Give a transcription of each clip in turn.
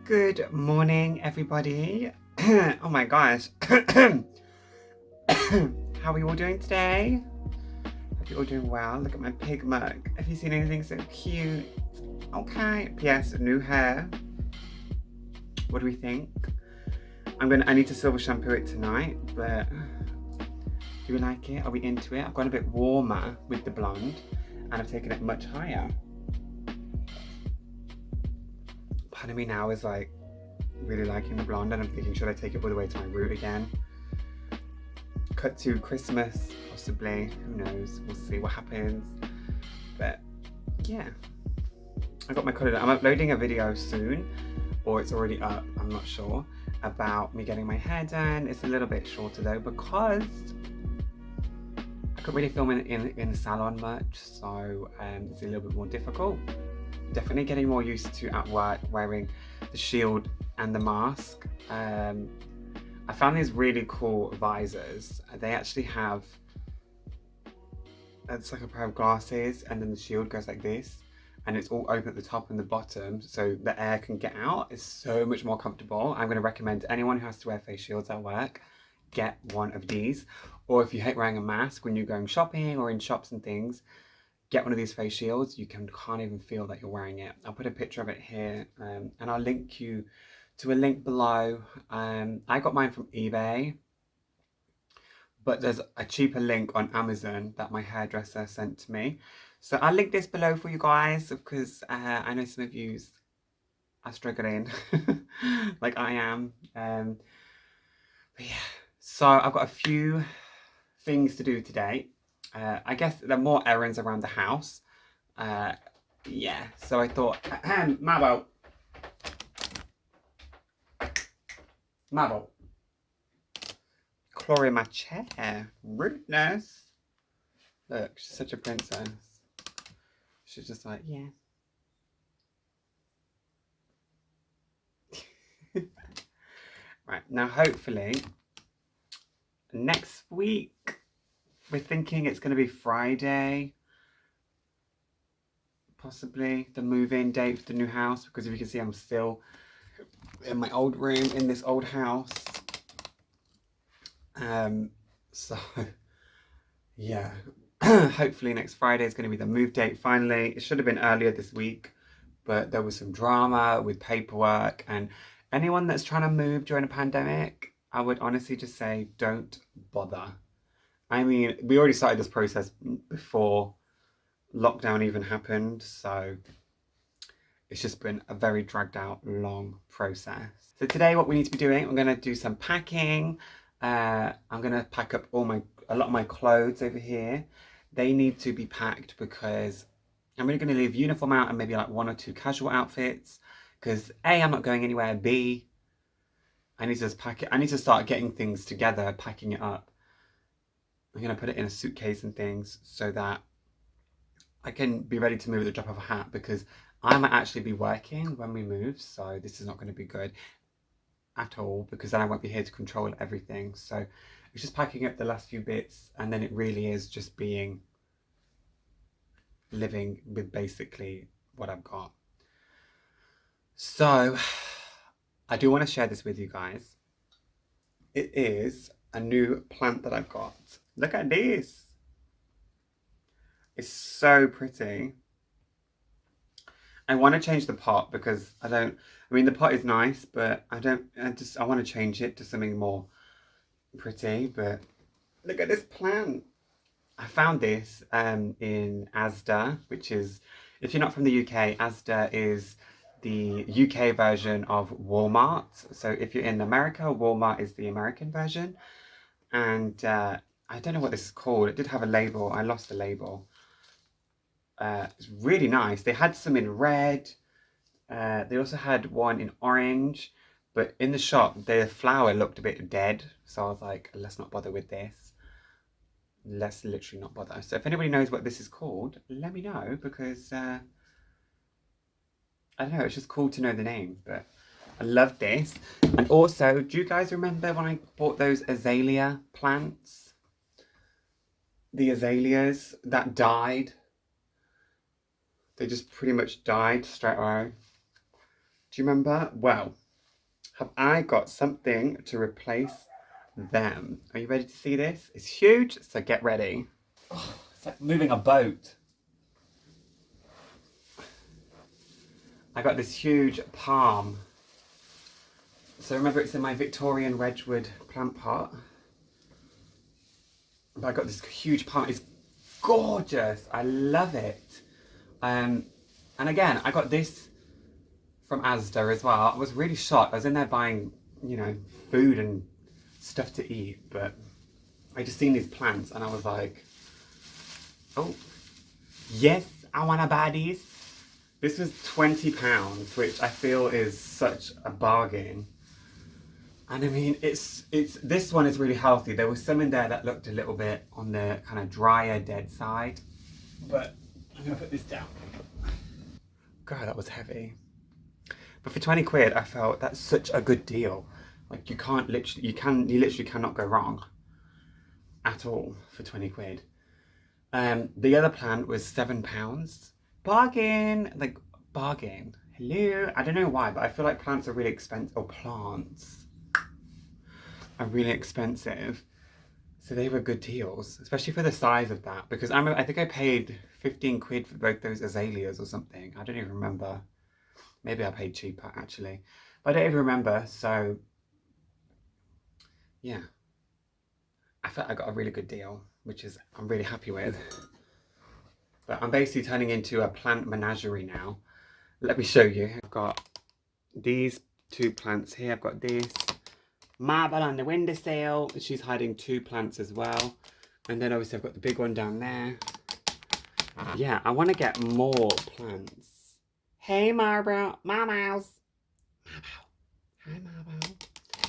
Good morning, everybody. Oh my gosh. How are you all doing today? Hope you're all doing well. Look at my pig mug. Have you seen anything so cute? Okay. P.S. New hair. What do we think? I need to silver shampoo it tonight, but do we like it? Are we into it? I've gone a bit warmer with the blonde and I've taken it much higher. Part of me now is like really liking the blonde and I'm thinking, should I take it all the way to my root again? Cut to Christmas, possibly. Who knows? We'll see what happens. But yeah, I got my colour done. I'm uploading a video soon, or it's already up, I'm not sure, about me getting my hair done. It's a little bit shorter though because I couldn't really film in the salon much, so it's a little bit more difficult. Definitely getting more used to at work wearing the shield and the mask. I found these really cool visors. They actually have, it's like a pair of glasses and then the shield goes like this and it's all open at the top and the bottom so the air can get out. It's so much more comfortable. I'm going to recommend to anyone who has to wear face shields at work, get one of these. Or if you hate wearing a mask when you're going shopping or in shops and things, get one of these face shields. You can't even feel that you're wearing it. I'll put a picture of it here and I'll link you to a link below. I got mine from eBay, but there's a cheaper link on Amazon that my hairdresser sent to me. So I'll link this below for you guys because I know some of you are struggling like I am. But yeah, so I've got a few things to do today. I guess there are more errands around the house. Yeah, so I thought, Mabo, claw in my chair, rudeness. Look, she's such a princess. She's just like, yeah. Right, now hopefully next week we're thinking it's going to be Friday, possibly the move-in date for the new house, because if you can see I'm still in my old room in this old house. So yeah, hopefully next Friday is going to be the move date finally. It should have been earlier this week, but there was some drama with paperwork, and anyone that's trying to move during a pandemic, I would honestly just say don't bother. I mean, we already started this process before lockdown even happened, so it's just been a very dragged out, long process. So today what we need to be doing, I'm going to do some packing. I'm going to pack up a lot of my clothes over here. They need to be packed because I'm really going to leave uniform out and maybe like 1 or 2 casual outfits because A, I'm not going anywhere, B, I need to just pack it. I need to start getting things together, packing it up. I'm going to put it in a suitcase and things so that I can be ready to move at the drop of a hat because I might actually be working when we move, so this is not going to be good at all because then I won't be here to control everything. So it's just packing up the last few bits and then it really is just living with basically what I've got. So I do want to share this with you guys. It is a new plant that I've got. Look at this. It's so pretty. I want to change the pot because I mean the pot is nice, but I want to change it to something more pretty. But look at this plant. I found this in Asda, which is, if you're not from the UK, Asda is the UK version of Walmart. So if you're in America, Walmart is the American version. And I don't know what this is called. It did have a label. I lost the label. It's really nice. They had some in red. They also had one in orange. But in the shop, the flower looked a bit dead. So I was like, let's not bother with this. Let's literally not bother. So if anybody knows what this is called, let me know because I don't know, it's just cool to know the name, but I love this. And also, do you guys remember when I bought those azalea plants? The azaleas that died. They just pretty much died straight away. Do you remember? Well, have I got something to replace them? Are you ready to see this? It's huge, so get ready. Oh, it's like moving a boat. I got this huge palm. So remember, it's in my Victorian Wedgwood plant pot. But I got this huge palm. It's gorgeous. I love it. And again, I got this from Asda as well. I was really shocked. I was in there buying, you know, food and stuff to eat, but I just seen these plants and I was like, oh, yes, I want to buy these. This was £20, which I feel is such a bargain. And I mean, it's this one is really healthy. There was some in there that looked a little bit on the kind of drier, dead side. But I'm gonna put this down. God, that was heavy. But for 20 quid, I felt that's such a good deal. Like you literally cannot go wrong at all for 20 quid. The other plant was £7. Bargain, like bargain. Hello. I don't know why, but I feel like plants are really expensive, or plants are really expensive. So they were good deals, especially for the size of that, because I think I paid 15 quid for both those azaleas or something. I don't even remember. Maybe I paid cheaper actually, but I don't even remember. So yeah, I felt I got a really good deal, which is I'm really happy with. But I'm basically turning into a plant menagerie now. Let me show you. I've got these two plants here. I've got this marble on the windowsill. She's hiding two plants as well. And then obviously I've got the big one down there. Yeah, I want to get more plants. Hey Marble, Marbles. Marble. Hi Marble.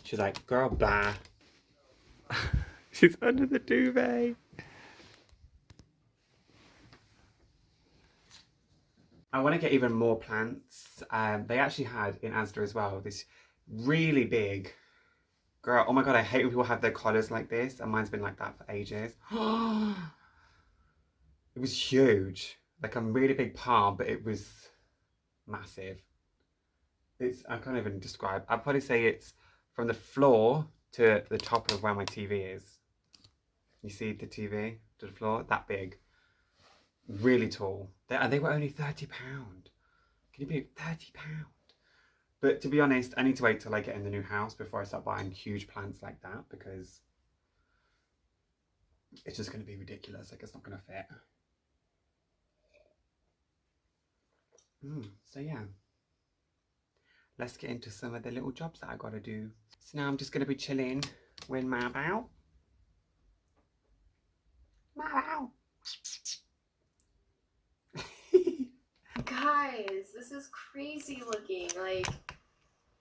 She's like, girl, blah. She's under the duvet. I want to get even more plants. They actually had in Asda as well this really big, girl, oh my god, I hate when people have their collars like this, and mine's been like that for ages. It was huge, like a really big palm, but it was massive. I can't even describe. I'd probably say it's from the floor to the top of where my TV is. You see the TV to the floor? That big. Really tall. And they were only £30. Can you believe £30? But to be honest, I need to wait till I get in the new house before I start buying huge plants like that, because it's just going to be ridiculous. Like, it's not going to fit. So yeah, let's get into some of the little jobs that I got to do. So now I'm just going to be chilling with Marble. Marble. Guys, this is crazy looking. Like,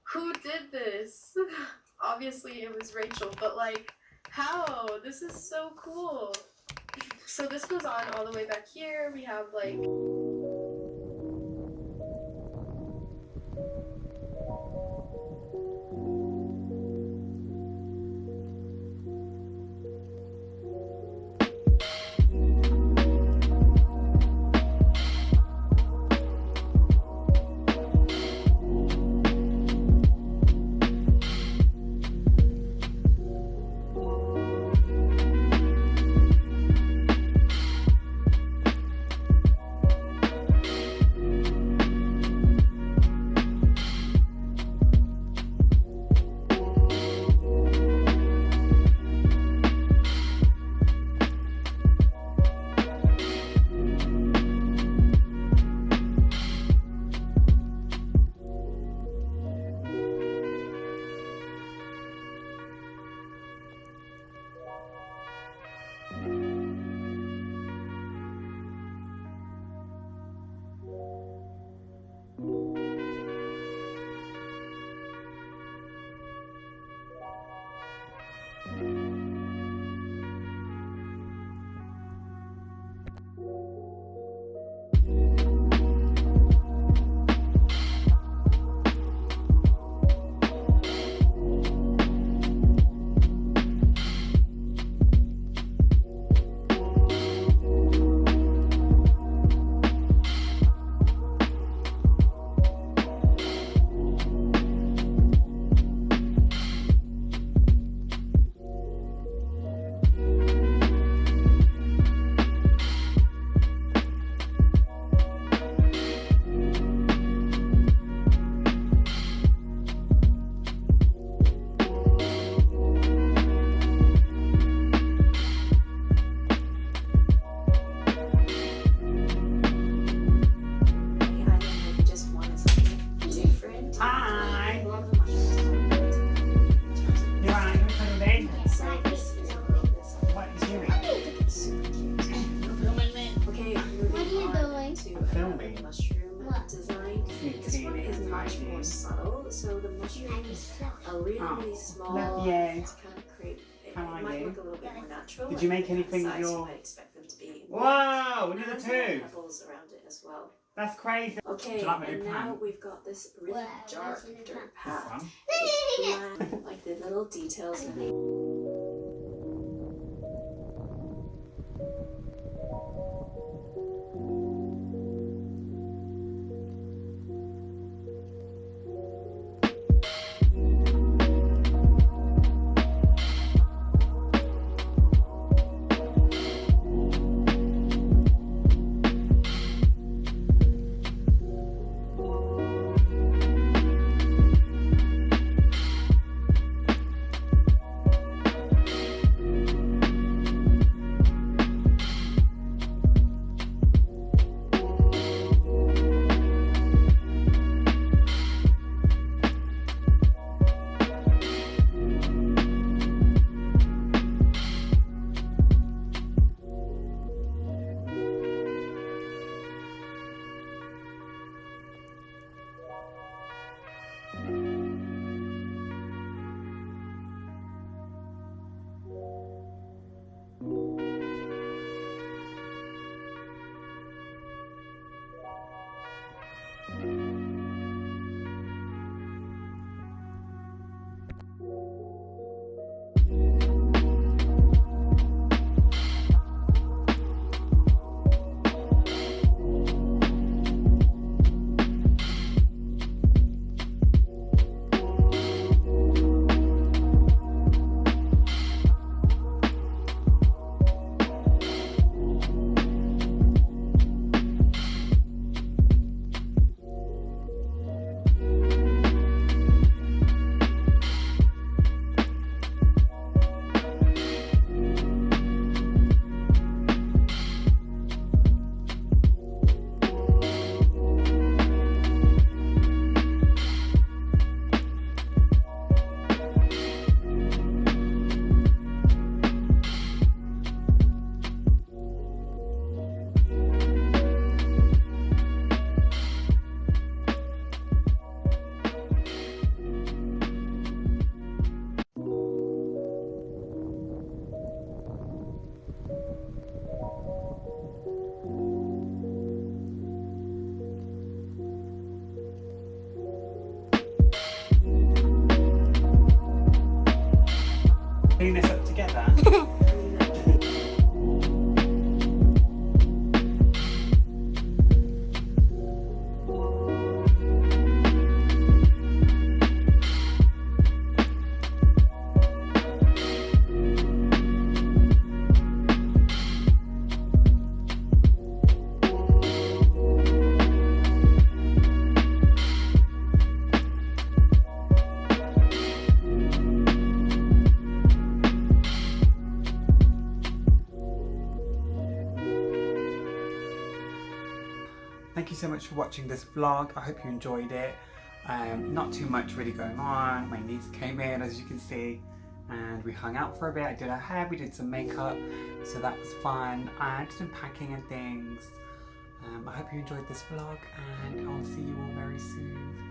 who did this? Obviously it was Rachel, but like, how? This is so cool. So this goes on all the way back here. We have like mushroom design. This one is much more subtle, so the mushrooms are really small love you. to kind of create. It How are might you? look a little bit more natural. Did you make anything with size you your... might expect them to be. Wow, And another there's little two. pebbles around it as well. That's crazy. Okay, Do you like my new and now plant? we've got this really dark dirt This path. one. It's black, like the little details in it. Clean this up together. Thank you so much for watching this vlog. I hope you enjoyed it. Not too much really going on. My niece came in, as you can see, and we hung out for a bit. I did her hair, we did some makeup, so that was fun. I did some packing and things. I hope you enjoyed this vlog, and I'll see you all very soon.